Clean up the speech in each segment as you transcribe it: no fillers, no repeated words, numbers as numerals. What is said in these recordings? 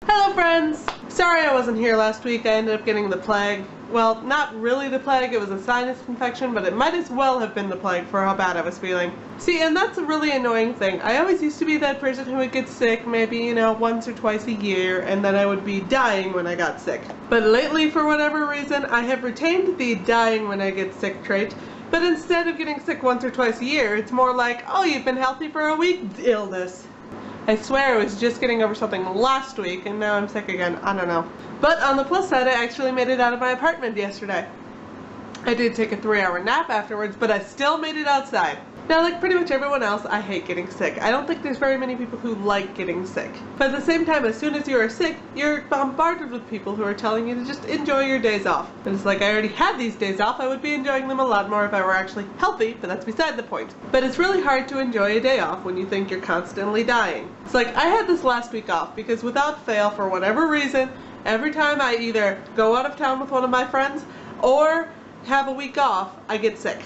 Hello friends! Sorry I wasn't here last week. I ended up getting the plague. Well, not really the plague, it was a sinus infection, but it might as well have been the plague for how bad I was feeling. See, and that's a really annoying thing. I always used to be that person who would get sick maybe, once or twice a year, and then I would be dying when I got sick. But lately, for whatever reason, I have retained the dying when I get sick trait, but instead of getting sick once or twice a year, it's more like, oh, you've been healthy for a week illness. I swear I was just getting over something last week and now I'm sick again. I don't know. But on the plus side, I actually made it out of my apartment yesterday. I did take a 3-hour nap afterwards, but I still made it outside. Now, like pretty much everyone else, I hate getting sick. I don't think there's very many people who like getting sick. But at the same time, as soon as you are sick, you're bombarded with people who are telling you to just enjoy your days off. And it's like I already had these days off, I would be enjoying them a lot more if I were actually healthy, but that's beside the point. But it's really hard to enjoy a day off when you think you're constantly dying. It's like I had this last week off because without fail, for whatever reason, every time I either go out of town with one of my friends or have a week off, I get sick.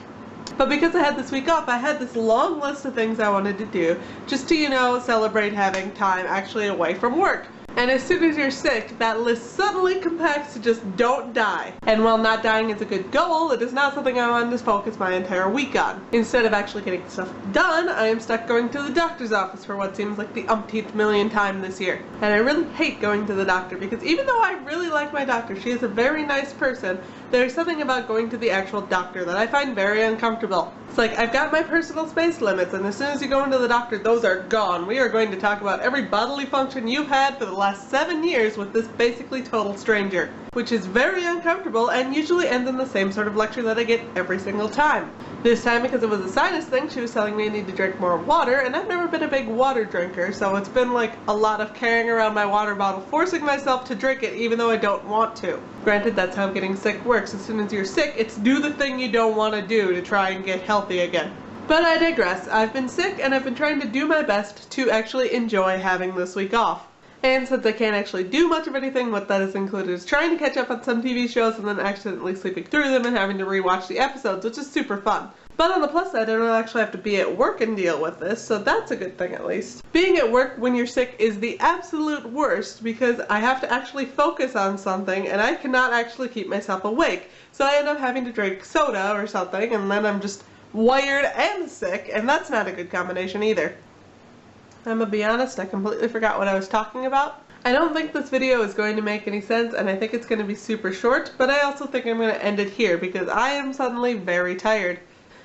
But because I had this week off, I had this long list of things I wanted to do just to, celebrate having time actually away from work. And as soon as you're sick, that list suddenly compacts to just don't die. And while not dying is a good goal, it is not something I wanted to focus my entire week on. Instead of actually getting stuff done, I am stuck going to the doctor's office for what seems like the umpteenth million time this year. And I really hate going to the doctor because even though I really like my doctor, she is a very nice person, there's something about going to the actual doctor that I find very uncomfortable. It's like, I've got my personal space limits, and as soon as you go into the doctor, those are gone. We are going to talk about every bodily function you've had for the last 7 years with this basically total stranger. Which is very uncomfortable and usually ends in the same sort of lecture that I get every single time. This time, because it was a sinus thing, she was telling me I need to drink more water, and I've never been a big water drinker, so it's been like a lot of carrying around my water bottle, forcing myself to drink it even though I don't want to. Granted, that's how getting sick works. As soon as you're sick, it's do the thing you don't want to do to try and get healthy again. But I digress. I've been sick and I've been trying to do my best to actually enjoy having this week off. And since I can't actually do much of anything, what that is included is trying to catch up on some TV shows and then accidentally sleeping through them and having to rewatch the episodes, which is super fun. But on the plus side, I don't actually have to be at work and deal with this, so that's a good thing at least. Being at work when you're sick is the absolute worst because I have to actually focus on something and I cannot actually keep myself awake. So I end up having to drink soda or something and then I'm just wired and sick, and that's not a good combination either. I'm gonna be honest, I completely forgot what I was talking about. I don't think this video is going to make any sense and I think it's going to be super short, but I also think I'm going to end it here because I am suddenly very tired.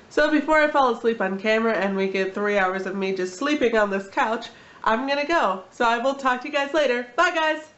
So before I fall asleep on camera and we get 3 hours of me just sleeping on this couch, I'm gonna go. So I will talk to you guys later. Bye guys!